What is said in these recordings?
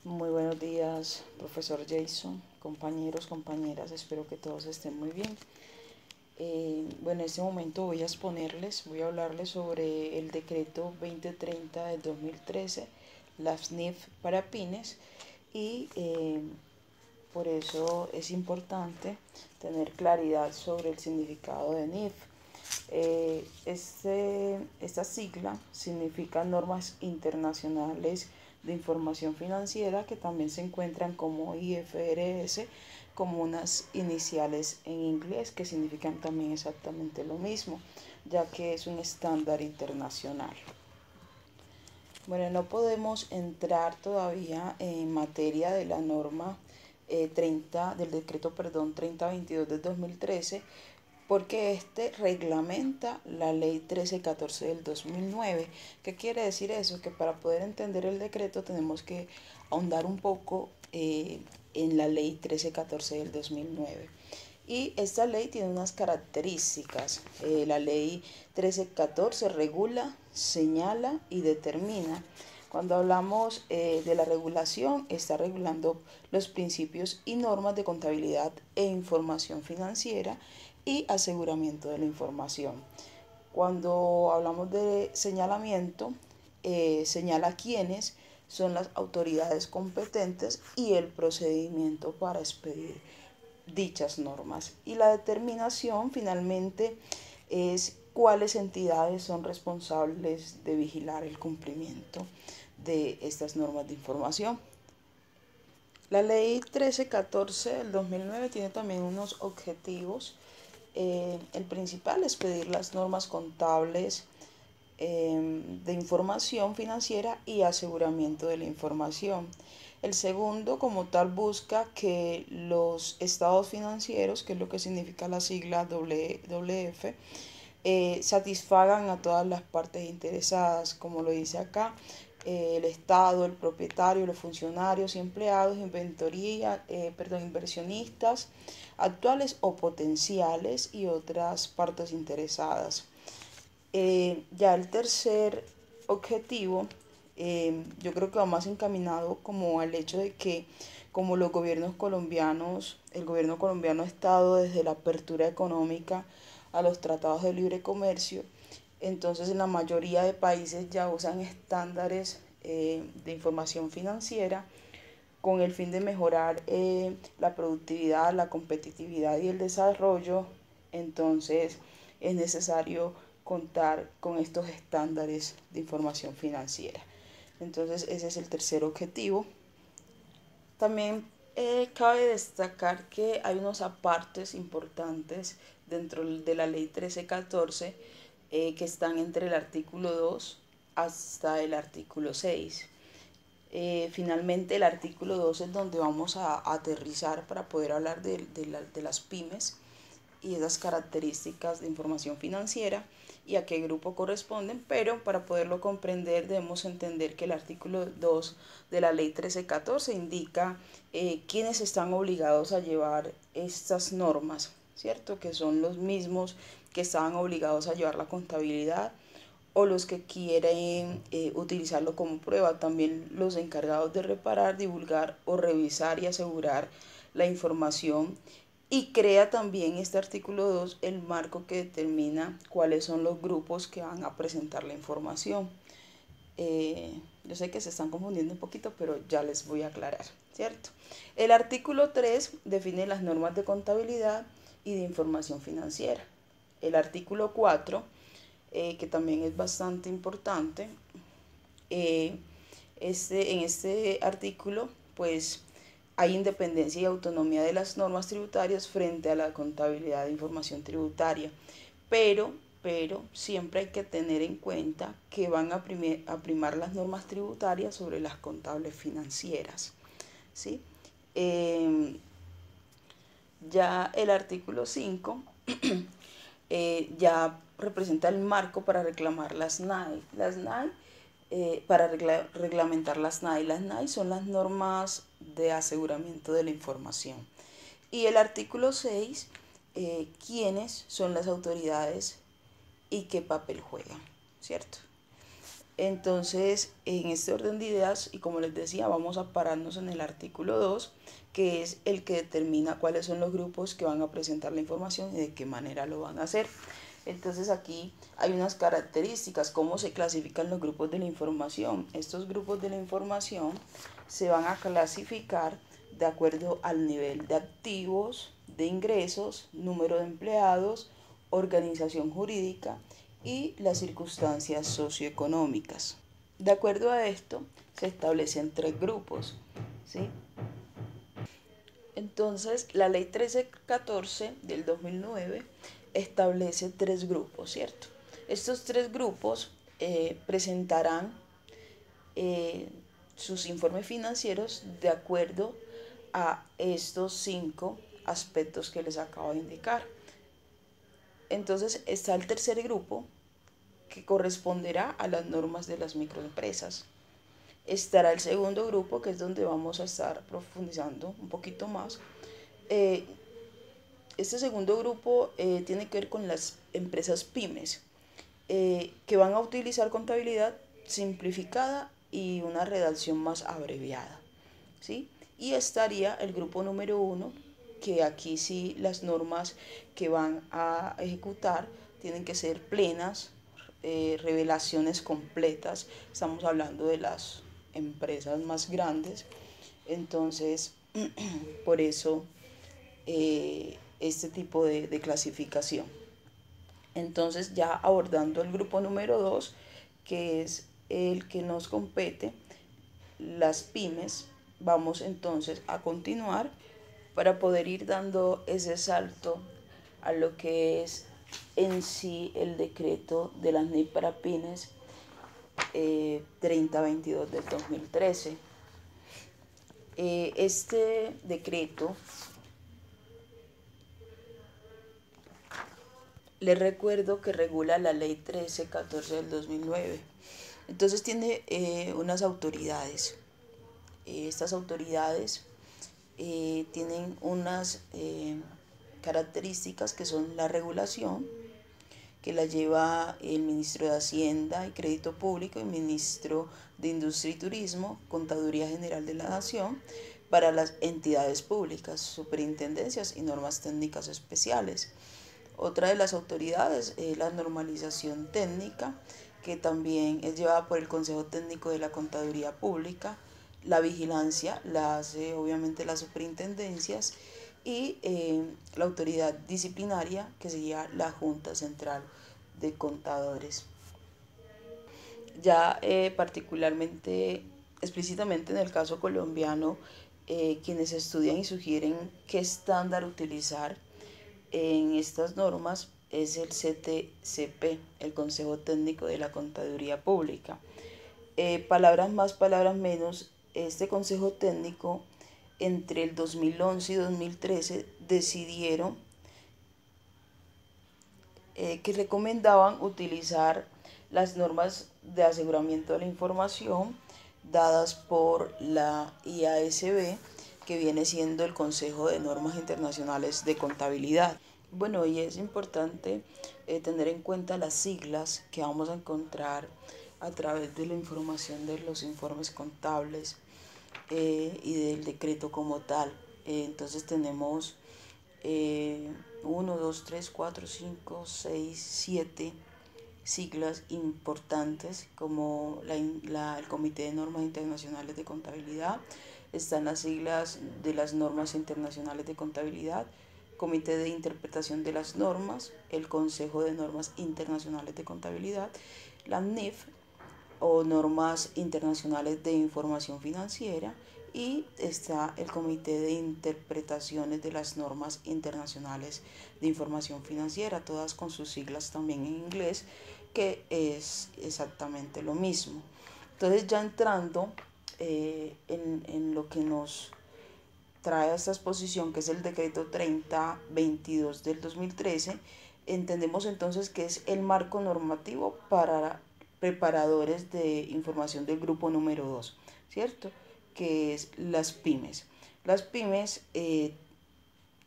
Muy buenos días, profesor Jason, compañeros, compañeras, espero que todos estén muy bien. En este momento voy a hablarles sobre el decreto 2030 del 2013, las NIF para pymes, y por eso es importante tener claridad sobre el significado de NIF. Esta sigla significa normas internacionales de información financiera, que también se encuentran como IFRS, como unas iniciales en inglés que significan también exactamente lo mismo, ya que es un estándar internacional. Bueno, no podemos entrar todavía en materia de la norma 30, del decreto, perdón, 3022 del 2013, porque este reglamenta la ley 1314 del 2009. ¿Qué quiere decir eso? Que para poder entender el decreto tenemos que ahondar un poco en la ley 1314 del 2009. Y esta ley tiene unas características. La ley 1314 regula, señala y determina. Cuando hablamos de la regulación, está regulando los principios y normas de contabilidad e información financiera y aseguramiento de la información. Cuando hablamos de señalamiento, señala quiénes son las autoridades competentes y el procedimiento para expedir dichas normas. Y la determinación finalmente es cuáles entidades son responsables de vigilar el cumplimiento de estas normas de información. La ley 1314 del 2009 tiene también unos objetivos. El principal es pedir las normas contables de información financiera y aseguramiento de la información. El segundo, como tal, busca que los estados financieros, que es lo que significa la sigla WF, satisfagan a todas las partes interesadas, como lo dice acá, el Estado, el propietario, los funcionarios y empleados, inversionistas actuales o potenciales y otras partes interesadas. Ya el tercer objetivo, yo creo que va más encaminado como al hecho de que como los gobiernos colombianos, el gobierno colombiano ha estado desde la apertura económica a los tratados de libre comercio, entonces en la mayoría de países ya usan estándares de información financiera con el fin de mejorar la productividad, la competitividad y el desarrollo. Entonces es necesario contar con estos estándares de información financiera. Entonces ese es el tercer objetivo. También cabe destacar que hay unos apartes importantes dentro de la ley 1314 que están entre el artículo 2 hasta el artículo 6. Finalmente el artículo 2 es donde vamos a aterrizar para poder hablar de las pymes y esas características de información financiera y a qué grupo corresponden, pero para poderlo comprender debemos entender que el artículo 2 de la ley 1314 indica quiénes están obligados a llevar estas normas, ¿cierto? Que son los mismos que estaban obligados a llevar la contabilidad o los que quieren utilizarlo como prueba, también los encargados de reparar, divulgar o revisar y asegurar la información, y crea también este artículo 2 el marco que determina cuáles son los grupos que van a presentar la información. Yo sé que se están confundiendo un poquito, pero ya les voy a aclarar, ¿cierto? El artículo 3 define las normas de contabilidad y de información financiera. El artículo 4 que también es bastante importante. En este artículo, pues, hay independencia y autonomía de las normas tributarias frente a la contabilidad de información tributaria, pero siempre hay que tener en cuenta que van a primar las normas tributarias sobre las contables financieras, ¿sí? Ya el artículo 5 ya representa el marco para reclamar las NAI. Las NAI, para reglamentar las NAI. Las NAI son las normas de aseguramiento de la información. Y el artículo 6, quiénes son las autoridades y qué papel juegan, ¿cierto? Entonces, en este orden de ideas, y como les decía, vamos a pararnos en el artículo 2, que es el que determina cuáles son los grupos que van a presentar la información y de qué manera lo van a hacer. Entonces aquí hay unas características, cómo se clasifican los grupos de la información. Estos grupos de la información se van a clasificar de acuerdo al nivel de activos, de ingresos, número de empleados, organización jurídica y las circunstancias socioeconómicas. De acuerdo a esto, se establecen tres grupos, ¿sí? Entonces, la ley 1314 del 2009 establece tres grupos, ¿cierto? Estos tres grupos presentarán sus informes financieros de acuerdo a estos 5 aspectos que les acabo de indicar. Entonces está el tercer grupo, que corresponderá a las normas de las microempresas. Estará el segundo grupo, que es donde vamos a estar profundizando un poquito más. Este segundo grupo tiene que ver con las empresas pymes, que van a utilizar contabilidad simplificada y una redacción más abreviada, ¿sí? Y estaría el grupo número 1, que aquí sí las normas que van a ejecutar tienen que ser plenas, revelaciones completas. Estamos hablando de las empresas más grandes, entonces por eso este tipo de clasificación. Entonces, ya abordando el grupo número 2, que es el que nos compete, las pymes, vamos entonces a continuar para poder ir dando ese salto a lo que es en sí el decreto de las NIF para pymes 3022 del 2013. Este decreto, les recuerdo que regula la ley 1314 del 2009. Entonces tiene unas autoridades. Estas autoridades tienen unas características que son la regulación, que la lleva el ministro de Hacienda y Crédito Público, el ministro de Industria y Turismo, Contaduría General de la Nación, para las entidades públicas, superintendencias y normas técnicas especiales. Otra de las autoridades es la normalización técnica, que también es llevada por el Consejo Técnico de la Contaduría Pública. La vigilancia la hace obviamente las superintendencias y la autoridad disciplinaria, que sería la Junta Central de Contadores. Ya particularmente, explícitamente en el caso colombiano, quienes estudian y sugieren qué estándar utilizar en estas normas es el CTCP, el Consejo Técnico de la Contaduría Pública. Palabras más, palabras menos, este Consejo Técnico entre el 2011 y 2013 decidieron que recomendaban utilizar las normas de aseguramiento de la información dadas por la IASB, que viene siendo el Consejo de Normas Internacionales de Contabilidad. Bueno, y es importante tener en cuenta las siglas que vamos a encontrar a través de la información de los informes contables y del decreto como tal. Entonces tenemos 1, 2, 3, 4, 5, 6, 7 siglas importantes como el Comité de Normas Internacionales de Contabilidad. Están las siglas de las normas internacionales de contabilidad, Comité de Interpretación de las Normas, el Consejo de Normas Internacionales de Contabilidad, la NIF o Normas Internacionales de Información Financiera, y está el Comité de Interpretaciones de las Normas Internacionales de Información Financiera, todas con sus siglas también en inglés, que es exactamente lo mismo. Entonces, ya entrando en lo que nos trae a esta exposición, que es el decreto 3022 del 2013, entendemos entonces que es el marco normativo para preparadores de información del grupo número 2, ¿cierto? Que es las pymes. Las pymes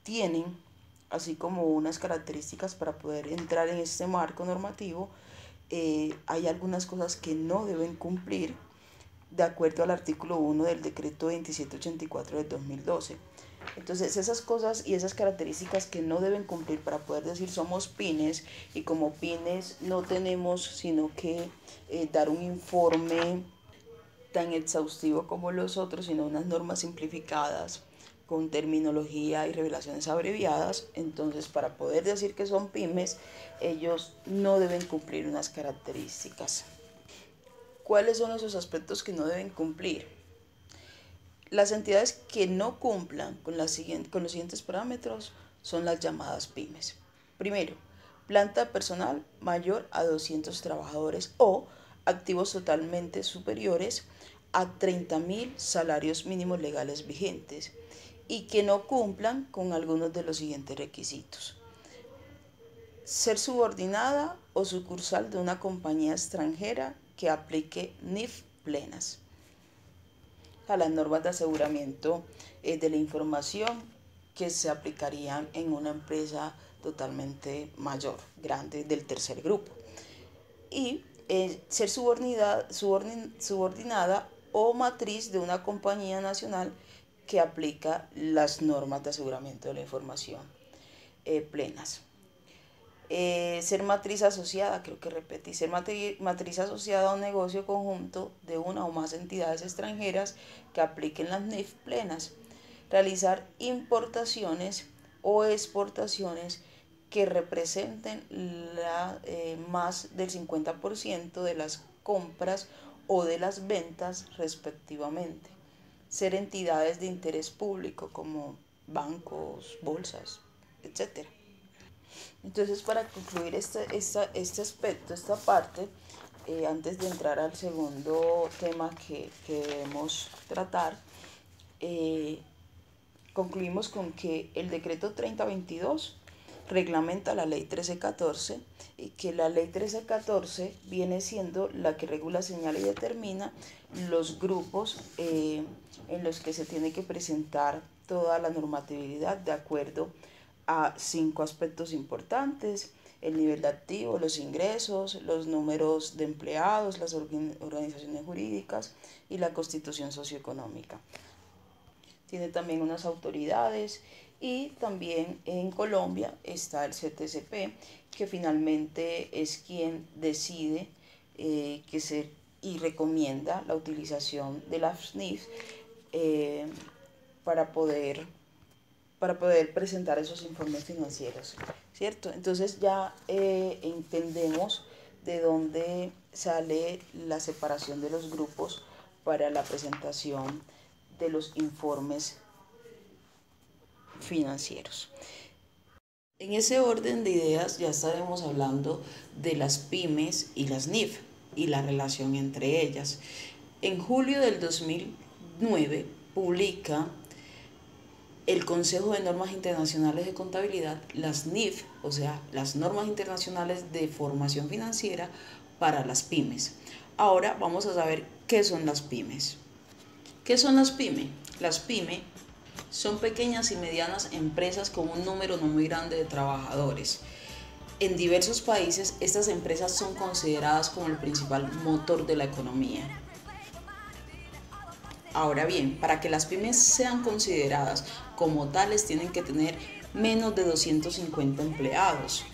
tienen así como unas características para poder entrar en este marco normativo, hay algunas cosas que no deben cumplir de acuerdo al artículo 1 del decreto 2784 del 2012. Entonces esas cosas y esas características que no deben cumplir para poder decir somos pymes, y como pymes no tenemos sino que dar un informe tan exhaustivo como los otros, sino unas normas simplificadas con terminología y revelaciones abreviadas. Entonces, para poder decir que son pymes, ellos no deben cumplir unas características. ¿Cuáles son esos aspectos que no deben cumplir? Las entidades que no cumplan con los siguientes parámetros son las llamadas pymes. Primero, planta personal mayor a 200 trabajadores o activos totalmente superiores a 30.000 salarios mínimos legales vigentes y que no cumplan con algunos de los siguientes requisitos: ser subordinada o sucursal de una compañía extranjera que aplique NIF plenas a las normas de aseguramiento de la información que se aplicarían en una empresa totalmente mayor, grande, del tercer grupo. Y ser subordinada o matriz de una compañía nacional que aplica las normas de aseguramiento de la información plenas. Ser matriz asociada, creo que repetí, ser matriz asociada a un negocio conjunto de una o más entidades extranjeras que apliquen las NIF plenas. Realizar importaciones o exportaciones que representen más del 50% de las compras o de las ventas respectivamente. Ser entidades de interés público como bancos, bolsas, etc. Entonces, para concluir este aspecto, esta parte, antes de entrar al segundo tema que debemos tratar, concluimos con que el decreto 3022 reglamenta la ley 1314 y que la ley 1314 viene siendo la que regula, señala y determina los grupos en los que se tiene que presentar toda la normatividad de acuerdo a 5 aspectos importantes: el nivel de activo, los ingresos, los números de empleados, las organizaciones jurídicas y la constitución socioeconómica. Tiene también unas autoridades, y también en Colombia está el CTCP, que finalmente es quien decide y recomienda la utilización de las NIF para poder presentar esos informes financieros, ¿cierto? Entonces ya entendemos de dónde sale la separación de los grupos para la presentación de los informes financieros. En ese orden de ideas ya estaremos hablando de las pymes y las NIF y la relación entre ellas. En julio del 2009 publica el Consejo de Normas Internacionales de Contabilidad las NIF, o sea, las normas internacionales de formación financiera para las pymes. Ahora vamos a saber qué son las pymes. ¿Qué son las pymes? Las pymes son pequeñas y medianas empresas con un número no muy grande de trabajadores. En diversos países, estas empresas son consideradas como el principal motor de la economía. Ahora bien, para que las pymes sean consideradas como tales, tienen que tener menos de 250 empleados.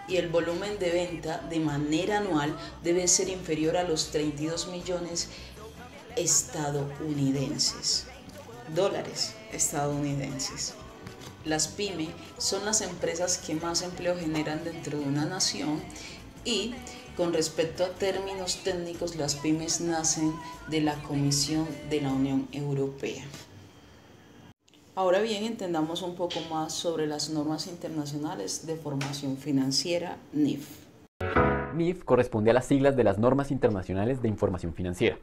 Y el volumen de venta de manera anual debe ser inferior a los 32 millones dólares estadounidenses. Las pymes son las empresas que más empleo generan dentro de una nación, y con respecto a términos técnicos, las pymes nacen de la Comisión de la Unión Europea. Ahora bien, entendamos un poco más sobre las normas internacionales de formación financiera, NIF. NIF corresponde a las siglas de las Normas Internacionales de Información Financiera.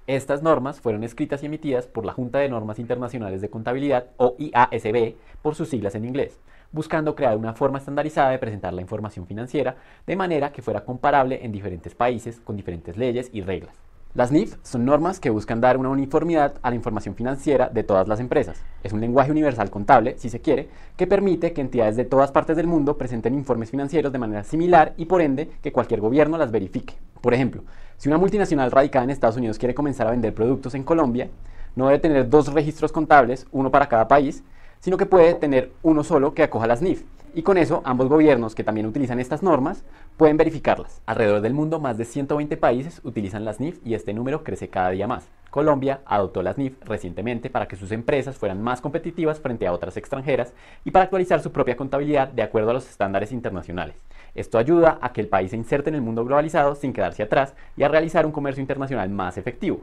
Estas normas fueron escritas y emitidas por la Junta de Normas Internacionales de Contabilidad, o IASB, por sus siglas en inglés, buscando crear una forma estandarizada de presentar la información financiera de manera que fuera comparable en diferentes países con diferentes leyes y reglas. Las NIF son normas que buscan dar una uniformidad a la información financiera de todas las empresas. Es un lenguaje universal contable, si se quiere, que permite que entidades de todas partes del mundo presenten informes financieros de manera similar y por ende que cualquier gobierno las verifique. Por ejemplo, si una multinacional radicada en Estados Unidos quiere comenzar a vender productos en Colombia, no debe tener dos registros contables, uno para cada país, sino que puede tener uno solo que acoja las NIF. Y con eso, ambos gobiernos que también utilizan estas normas pueden verificarlas. Alrededor del mundo, más de 120 países utilizan las NIF y este número crece cada día más. Colombia adoptó las NIF recientemente para que sus empresas fueran más competitivas frente a otras extranjeras y para actualizar su propia contabilidad de acuerdo a los estándares internacionales. Esto ayuda a que el país se inserte en el mundo globalizado sin quedarse atrás y a realizar un comercio internacional más efectivo.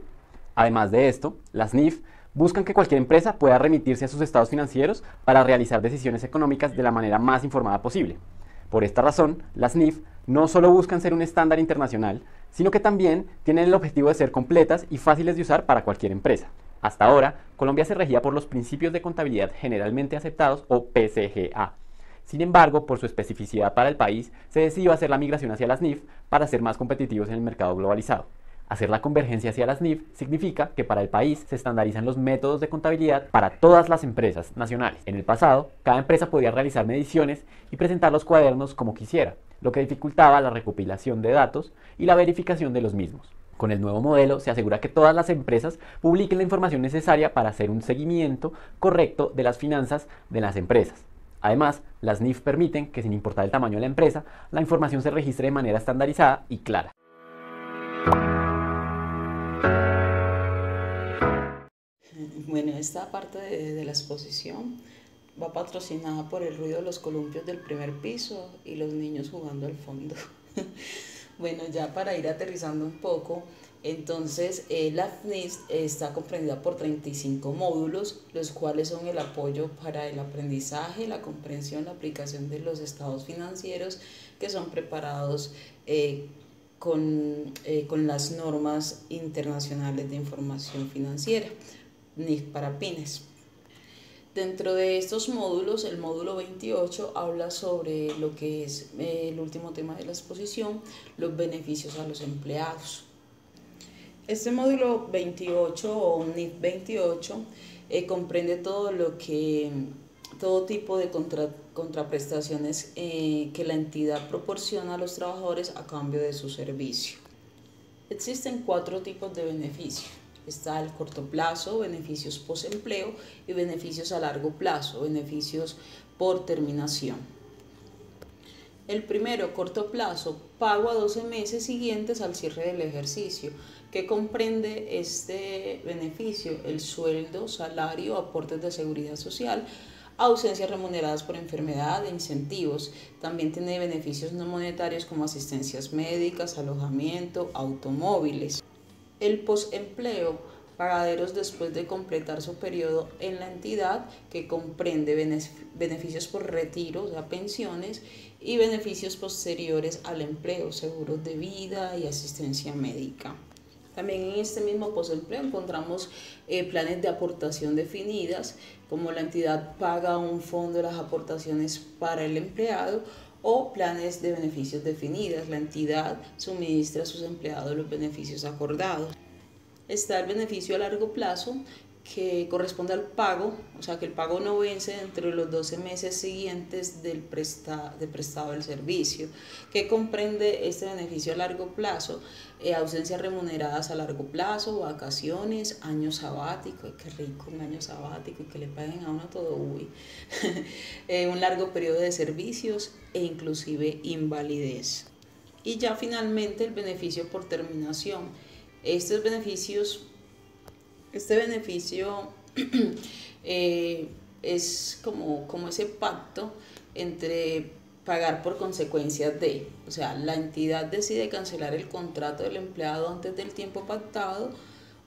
Además de esto, las NIF buscan que cualquier empresa pueda remitirse a sus estados financieros para realizar decisiones económicas de la manera más informada posible. Por esta razón, las NIF no solo buscan ser un estándar internacional, sino que también tienen el objetivo de ser completas y fáciles de usar para cualquier empresa. Hasta ahora, Colombia se regía por los principios de contabilidad generalmente aceptados o PCGA. Sin embargo, por su especificidad para el país, se decidió hacer la migración hacia las NIF para ser más competitivos en el mercado globalizado. Hacer la convergencia hacia las NIF significa que para el país se estandarizan los métodos de contabilidad para todas las empresas nacionales. En el pasado, cada empresa podía realizar mediciones y presentar los cuadernos como quisiera, lo que dificultaba la recopilación de datos y la verificación de los mismos. Con el nuevo modelo se asegura que todas las empresas publiquen la información necesaria para hacer un seguimiento correcto de las finanzas de las empresas. Además, las NIF permiten que, sin importar el tamaño de la empresa, la información se registre de manera estandarizada y clara. Bueno, esta parte de la exposición va patrocinada por el ruido de los columpios del primer piso y los niños jugando al fondo. Bueno, ya para ir aterrizando un poco, entonces la FNIS está comprendida por 35 módulos, los cuales son el apoyo para el aprendizaje, la comprensión, la aplicación de los estados financieros que son preparados con las normas internacionales de información financiera, NIF para pymes. Dentro de estos módulos, el módulo 28 habla sobre lo que es el último tema de la exposición, los beneficios a los empleados. Este módulo 28 o NIF 28 comprende todo tipo de contraprestaciones que la entidad proporciona a los trabajadores a cambio de su servicio. Existen 4 tipos de beneficios. Está el corto plazo, beneficios post-empleo, y beneficios a largo plazo, beneficios por terminación. El primero, corto plazo, pago a 12 meses siguientes al cierre del ejercicio. ¿Qué comprende este beneficio? El sueldo, salario, aportes de seguridad social, ausencias remuneradas por enfermedad e incentivos. También tiene beneficios no monetarios como asistencias médicas, alojamiento, automóviles. El posempleo, pagaderos después de completar su periodo en la entidad, que comprende beneficios por retiro, o sea, pensiones, y beneficios posteriores al empleo, seguros de vida y asistencia médica. También en este mismo posempleo encontramos planes de aportación definidas, como la entidad paga un fondo de las aportaciones para el empleado, o planes de beneficios definidas. La entidad suministra a sus empleados los beneficios acordados. Está el beneficio a largo plazo, que corresponde al pago, o sea que el pago no vence dentro de los 12 meses siguientes del prestado del servicio. ¿Qué comprende este beneficio a largo plazo? Ausencias remuneradas a largo plazo, vacaciones, año sabático, qué rico un año sabático y que le paguen a uno todo, uy. Un largo periodo de servicios e inclusive invalidez. Y ya finalmente el beneficio por terminación. Este beneficio es como ese pacto entre pagar por consecuencias de, o sea, la entidad decide cancelar el contrato del empleado antes del tiempo pactado,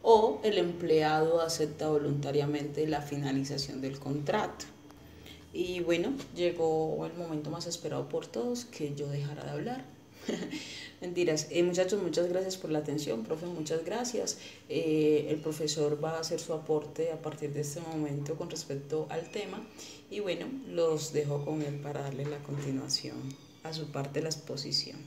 o el empleado acepta voluntariamente la finalización del contrato. Y bueno, llegó el momento más esperado por todos, que yo dejara de hablar. Mentiras. Muchachos, muchas gracias por la atención. Profe, muchas gracias. El profesor va a hacer su aporte a partir de este momento con respecto al tema, y bueno, los dejo con él para darle la continuación a su parte de la exposición.